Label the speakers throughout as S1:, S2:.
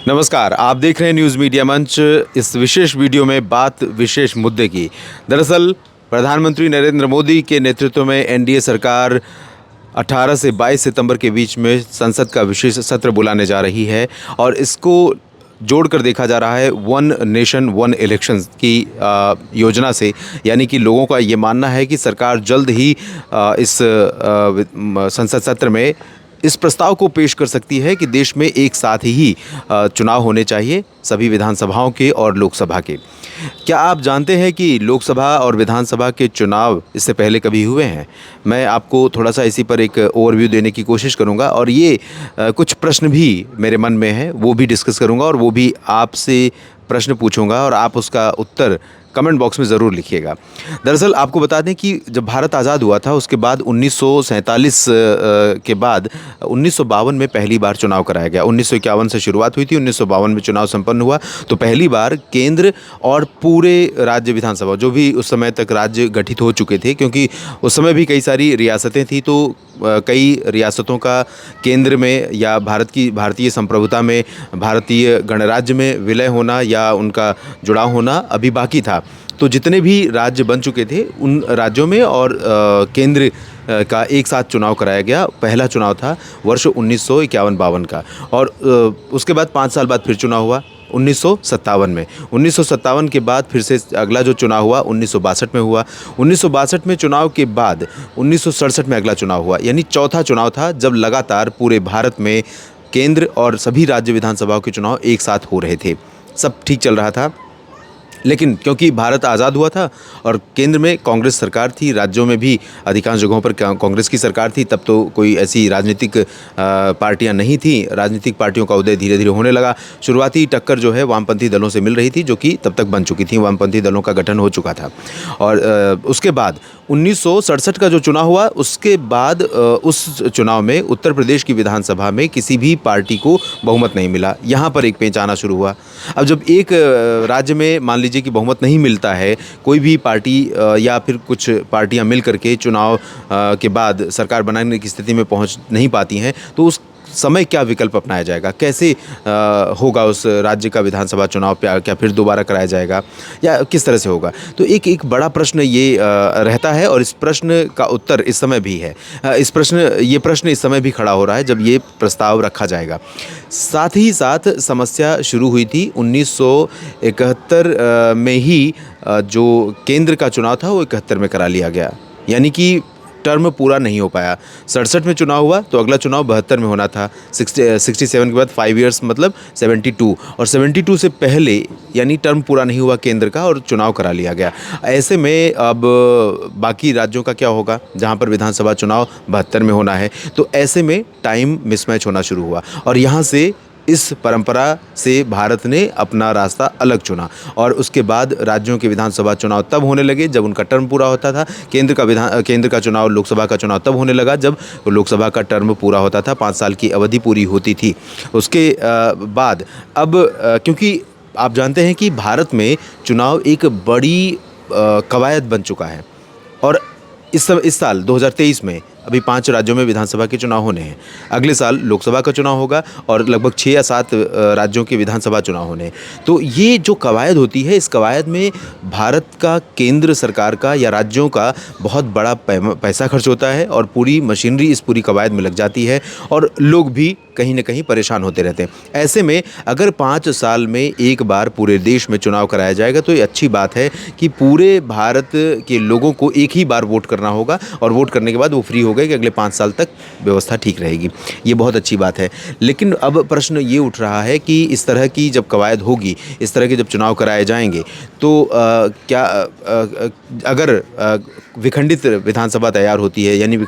S1: नमस्कार, आप देख रहे हैं न्यूज़ मीडिया मंच। इस विशेष वीडियो में बात विशेष मुद्दे की। दरअसल प्रधानमंत्री नरेंद्र मोदी के नेतृत्व में एनडीए सरकार 18 से 22 सितंबर के बीच में संसद का विशेष सत्र बुलाने जा रही है और इसको जोड़कर देखा जा रहा है वन नेशन वन इलेक्शंस की योजना से। यानी कि लोगों का ये मानना है कि सरकार जल्द ही इस संसद सत्र में इस प्रस्ताव को पेश कर सकती है कि देश में एक साथ ही चुनाव होने चाहिए, सभी विधानसभाओं के और लोकसभा के। क्या आप जानते हैं कि लोकसभा और विधानसभा के चुनाव इससे पहले कभी हुए हैं? मैं आपको थोड़ा सा इसी पर एक ओवरव्यू देने की कोशिश करूंगा और ये कुछ प्रश्न भी मेरे मन में है वो भी डिस्कस करूंगा और वो भी आपसे प्रश्न पूछूंगा और आप उसका उत्तर कमेंट बॉक्स में ज़रूर लिखिएगा। दरअसल आपको बता दें कि जब भारत आज़ाद हुआ था उसके बाद 1947 के बाद 1952 में पहली बार चुनाव कराया गया। 1951 से शुरुआत हुई थी, 1952 में चुनाव संपन्न हुआ। तो पहली बार केंद्र और पूरे राज्य विधानसभा, जो भी उस समय तक राज्य गठित हो चुके थे, क्योंकि उस समय भी कई सारी रियासतें थी, तो कई रियासतों का केंद्र में या भारतीय संप्रभुता में, भारतीय गणराज्य में विलय होना या उनका जुड़ाव होना अभी बाकी था। तो जितने भी राज्य बन चुके थे उन राज्यों में और केंद्र का एक साथ चुनाव कराया गया। पहला चुनाव था वर्ष 1951-52 का और उसके बाद 5 साल बाद फिर चुनाव हुआ 1957 में। 1957 के बाद फिर से अगला जो चुनाव हुआ 1962 में हुआ। 1962 में चुनाव के बाद 1967 में अगला चुनाव हुआ, यानी चौथा चुनाव था जब लगातार पूरे भारत में केंद्र और सभी राज्य विधानसभाओं के चुनाव एक साथ हो रहे थे। सब ठीक चल रहा था, लेकिन क्योंकि भारत आज़ाद हुआ था और केंद्र में कांग्रेस सरकार थी, राज्यों में भी अधिकांश जगहों पर कांग्रेस की सरकार थी, तब तो कोई ऐसी राजनीतिक पार्टियां नहीं थी। राजनीतिक पार्टियों का उदय धीरे धीरे होने लगा। शुरुआती टक्कर जो है वामपंथी दलों से मिल रही थी, जो कि तब तक बन चुकी थी, वामपंथी दलों का गठन हो चुका था। और उसके बाद 1967 का जो चुनाव हुआ, उसके बाद उस चुनाव में उत्तर प्रदेश की विधानसभा में किसी भी पार्टी को बहुमत नहीं मिला। यहाँ पर एक पेंच आना शुरू हुआ। अब जब एक राज्य में मान लीजिए कि बहुमत नहीं मिलता है, कोई भी पार्टी या फिर कुछ पार्टियां मिल करके चुनाव के बाद सरकार बनाने की स्थिति में पहुंच नहीं पाती हैं, तो उस समय क्या विकल्प अपनाया जाएगा? कैसे होगा उस राज्य का विधानसभा चुनाव? क्या फिर दोबारा कराया जाएगा या किस तरह से होगा? तो एक बड़ा प्रश्न ये रहता है और इस प्रश्न का उत्तर इस समय भी है। ये प्रश्न इस समय भी खड़ा हो रहा है जब ये प्रस्ताव रखा जाएगा। साथ ही साथ समस्या शुरू हुई थी 1971 में ही। जो केंद्र का चुनाव था वो 71 में करा लिया गया, यानी कि टर्म पूरा नहीं हो पाया। 67 में चुनाव हुआ तो अगला चुनाव 72 में होना था। 67 के बाद 5 इयर्स मतलब 72, और 72 से पहले यानी टर्म पूरा नहीं हुआ केंद्र का और चुनाव करा लिया गया। ऐसे में अब बाकी राज्यों का क्या होगा जहां पर विधानसभा चुनाव 72 में होना है? तो ऐसे में टाइम मिसमैच होना शुरू हुआ और यहाँ से इस परंपरा से भारत ने अपना रास्ता अलग चुना और उसके बाद राज्यों के विधानसभा चुनाव तब होने लगे जब उनका टर्म पूरा होता था। केंद्र का चुनाव, लोकसभा का चुनाव तब होने लगा जब लोकसभा का टर्म पूरा होता था, 5 साल की अवधि पूरी होती थी। उसके बाद अब क्योंकि आप जानते हैं कि भारत में चुनाव एक बड़ी कवायद बन चुका है और इस साल 2023 में अभी 5 राज्यों में विधानसभा के चुनाव होने हैं। अगले साल लोकसभा का चुनाव होगा और लगभग 6 या 7 राज्यों के विधानसभा चुनाव होने हैं। तो ये जो कवायद होती है, इस कवायद में भारत का, केंद्र सरकार का या राज्यों का बहुत बड़ा पैसा खर्च होता है और पूरी मशीनरी इस पूरी कवायद में लग जाती है और लोग भी कहीं ना कहीं परेशान होते रहते हैं। ऐसे में अगर 5 साल में एक बार पूरे देश में चुनाव कराया जाएगा तो ये अच्छी बात है कि पूरे भारत के लोगों को एक ही बार वोट करना होगा और वोट करने के बाद वो फ्री हो गए कि अगले 5 साल तक व्यवस्था ठीक रहेगी। ये बहुत अच्छी बात है। लेकिन अब प्रश्न ये उठ रहा है कि इस तरह की जब कवायद होगी, इस तरह के जब चुनाव कराए जाएंगे तो अगर विखंडित विधानसभा तैयार होती है, यानी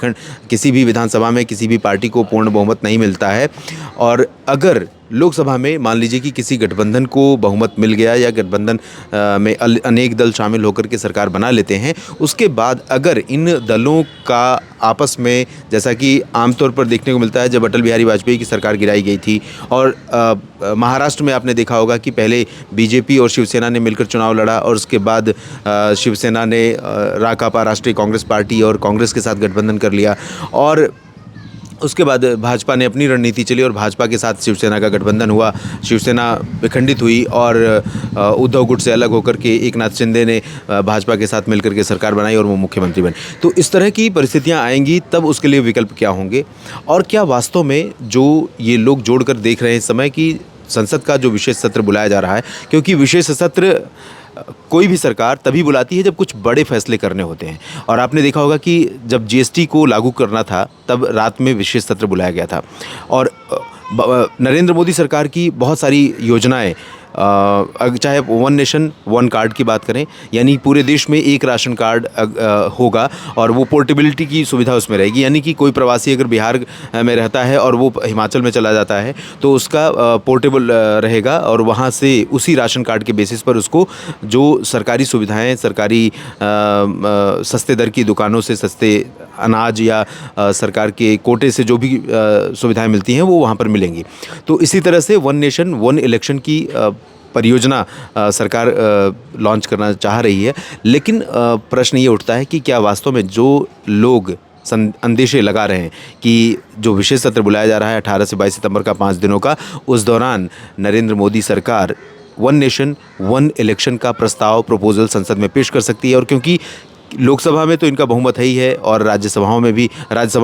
S1: किसी भी विधानसभा में किसी भी पार्टी को पूर्ण बहुमत नहीं मिलता है और अगर लोकसभा में मान लीजिए कि किसी गठबंधन को बहुमत मिल गया या गठबंधन में अनेक दल शामिल होकर के सरकार बना लेते हैं, उसके बाद अगर इन दलों का आपस में, जैसा कि आमतौर पर देखने को मिलता है जब अटल बिहारी वाजपेयी की सरकार गिराई गई थी और महाराष्ट्र में आपने देखा होगा कि पहले बीजेपी और शिवसेना ने मिलकर चुनाव लड़ा और उसके बाद शिवसेना ने राकापा, राष्ट्रीय कांग्रेस पार्टी और कांग्रेस के साथ गठबंधन कर लिया और उसके बाद भाजपा ने अपनी रणनीति चली और भाजपा के साथ शिवसेना का गठबंधन हुआ। शिवसेना विखंडित हुई और उद्धव गुट से अलग होकर के एकनाथ शिंदे ने भाजपा के साथ मिलकर के सरकार बनाई और वो मुख्यमंत्री बने। तो इस तरह की परिस्थितियां आएंगी तब उसके लिए विकल्प क्या होंगे, और क्या वास्तव में जो ये लोग जोड़कर देख रहे हैं इस समय कि संसद का जो विशेष सत्र बुलाया जा रहा है, क्योंकि विशेष सत्र कोई भी सरकार तभी बुलाती है जब कुछ बड़े फैसले करने होते हैं। और आपने देखा होगा कि जब जीएसटी को लागू करना था तब रात में विशेष सत्र बुलाया गया था। और नरेंद्र मोदी सरकार की बहुत सारी योजनाएं, चाहे वन नेशन वन कार्ड की बात करें, यानी पूरे देश में एक राशन कार्ड होगा और वो पोर्टेबिलिटी की सुविधा उसमें रहेगी, यानी कि कोई प्रवासी अगर बिहार में रहता है और वो हिमाचल में चला जाता है तो उसका पोर्टेबल रहेगा और वहाँ से उसी राशन कार्ड के बेसिस पर उसको जो सरकारी सुविधाएं, सरकारी सस्ते दर की दुकानों से सस्ते अनाज या सरकार के कोटे से जो भी सुविधाएं मिलती हैं वो वहाँ पर मिलेंगी। तो इसी तरह से वन नेशन वन इलेक्शन की परियोजना सरकार लॉन्च करना चाह रही है। लेकिन प्रश्न ये उठता है कि क्या वास्तव में जो लोग अंदेशे लगा रहे हैं कि जो विशेष सत्र बुलाया जा रहा है 18 से 22 सितंबर का 5 दिनों का, उस दौरान नरेंद्र मोदी सरकार वन नेशन वन इलेक्शन का प्रपोजल संसद में पेश कर सकती है। और क्योंकि लोकसभा में तो इनका बहुमत है ही है और राज्यसभा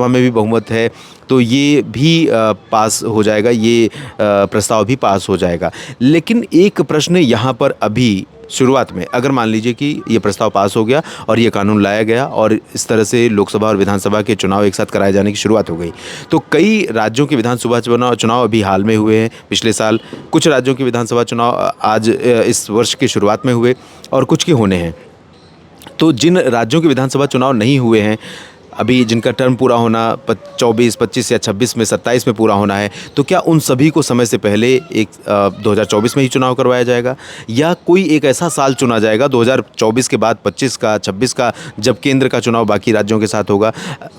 S1: में भी बहुमत है, तो ये भी पास हो जाएगा, ये प्रस्ताव भी पास हो जाएगा। लेकिन एक प्रश्न यहाँ पर अभी शुरुआत में, अगर मान लीजिए कि ये प्रस्ताव पास हो गया और ये कानून लाया गया और इस तरह से लोकसभा और विधानसभा के चुनाव एक साथ कराए जाने की शुरुआत हो गई, तो कई राज्यों के विधानसभा चुनाव अभी हाल में हुए हैं, पिछले साल। कुछ राज्यों के विधानसभा चुनाव आज इस वर्ष की शुरुआत में हुए और कुछ के होने हैं। तो जिन राज्यों के विधानसभा चुनाव नहीं हुए हैं अभी, जिनका टर्म पूरा होना 24, 25 या 26 में, 27 में पूरा होना है, तो क्या उन सभी को समय से पहले 2024 में ही चुनाव करवाया जाएगा, या कोई एक ऐसा साल चुना जाएगा 2024 के बाद 25 का, 26 का, जब केंद्र का चुनाव बाकी राज्यों के साथ होगा?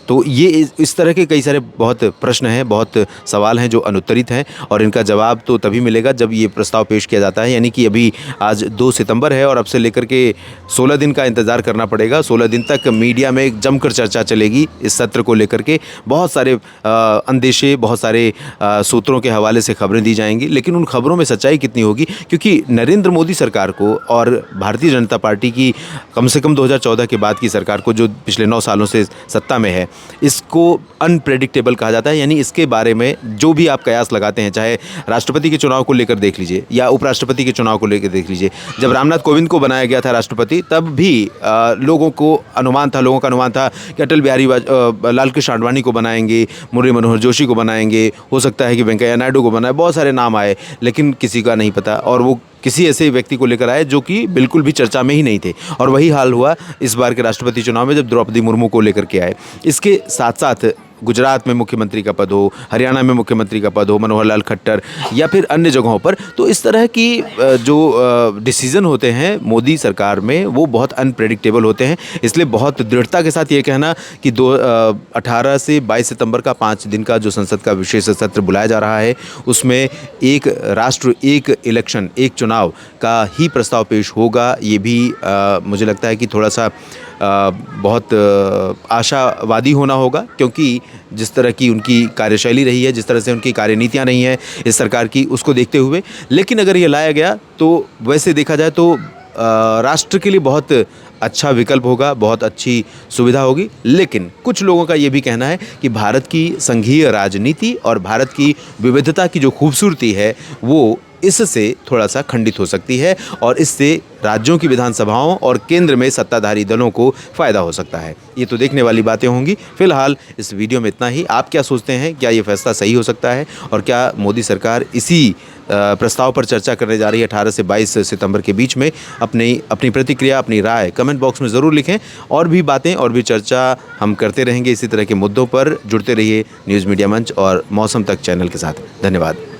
S1: तो ये इस तरह के कई सारे बहुत प्रश्न हैं, बहुत सवाल हैं जो अनुत्तरित हैं, और इनका जवाब तो तभी मिलेगा जब ये प्रस्ताव पेश किया जाता है। यानी कि अभी आज 2 सितंबर है और अब से लेकर के 16 दिन का इंतज़ार करना पड़ेगा। 16 दिन तक मीडिया में जमकर चर्चा चलेगी इस सत्र को लेकर के। बहुत सारे अंदेशे, बहुत सारे सूत्रों के हवाले से खबरें दी जाएंगी, लेकिन उन खबरों में सच्चाई कितनी होगी, क्योंकि नरेंद्र मोदी सरकार को और भारतीय जनता पार्टी की कम से कम 2014 के बाद की सरकार को, जो पिछले 9 सालों से सत्ता में है, इसको अनप्रेडिक्टेबल कहा जाता है। यानी इसके बारे में जो भी आप कयास लगाते हैं, चाहे राष्ट्रपति के चुनाव को लेकर देख लीजिए या उपराष्ट्रपति के चुनाव को लेकर देख लीजिए। जब रामनाथ कोविंद को बनाया गया था राष्ट्रपति, तब भी लोगों का अनुमान था कि अटल बिहारी लाल कृष्ण आडवाणी को बनाएंगे, मुरली मनोहर जोशी को बनाएंगे, हो सकता है कि वेंकैया नायडू को बनाए, बहुत सारे नाम आए, लेकिन किसी का नहीं पता। और वो किसी ऐसे व्यक्ति को लेकर आए जो कि बिल्कुल भी चर्चा में ही नहीं थे। और वही हाल हुआ इस बार के राष्ट्रपति चुनाव में, जब द्रौपदी मुर्मू को लेकर के आए। इसके साथ साथ गुजरात में मुख्यमंत्री का पद हो, हरियाणा में मुख्यमंत्री का पद हो, मनोहर लाल खट्टर, या फिर अन्य जगहों पर, तो इस तरह की जो डिसीज़न होते हैं मोदी सरकार में, वो बहुत अनप्रेडिक्टेबल होते हैं। इसलिए बहुत दृढ़ता के साथ ये कहना कि 18 से 22 सितंबर का 5 दिन का जो संसद का विशेष सत्र बुलाया जा रहा है, उसमें एक राष्ट्र, एक इलेक्शन, एक चुनाव का ही प्रस्ताव पेश होगा, ये भी मुझे लगता है कि थोड़ा सा बहुत आशावादी होना होगा, क्योंकि जिस तरह की उनकी कार्यशैली रही है, जिस तरह से उनकी कार्यनीतियां रही हैं इस सरकार की, उसको देखते हुए। लेकिन अगर ये लाया गया तो वैसे देखा जाए तो राष्ट्र के लिए बहुत अच्छा विकल्प होगा, बहुत अच्छी सुविधा होगी। लेकिन कुछ लोगों का ये भी कहना है कि भारत की संघीय राजनीति और भारत की विविधता की जो खूबसूरती है वो इससे थोड़ा सा खंडित हो सकती है, और इससे राज्यों की विधानसभाओं और केंद्र में सत्ताधारी दलों को फ़ायदा हो सकता है। ये तो देखने वाली बातें होंगी। फिलहाल इस वीडियो में इतना ही। आप क्या सोचते हैं, क्या ये फैसला सही हो सकता है, और क्या मोदी सरकार इसी प्रस्ताव पर चर्चा करने जा रही है 18 से 22 सितंबर के बीच में? अपनी प्रतिक्रिया, अपनी राय कमेंट बॉक्स में ज़रूर लिखें। और भी बातें और भी चर्चा हम करते रहेंगे इसी तरह के मुद्दों पर। जुड़ते रहिए न्यूज़ मीडिया मंच और मौसम तक चैनल के साथ। धन्यवाद।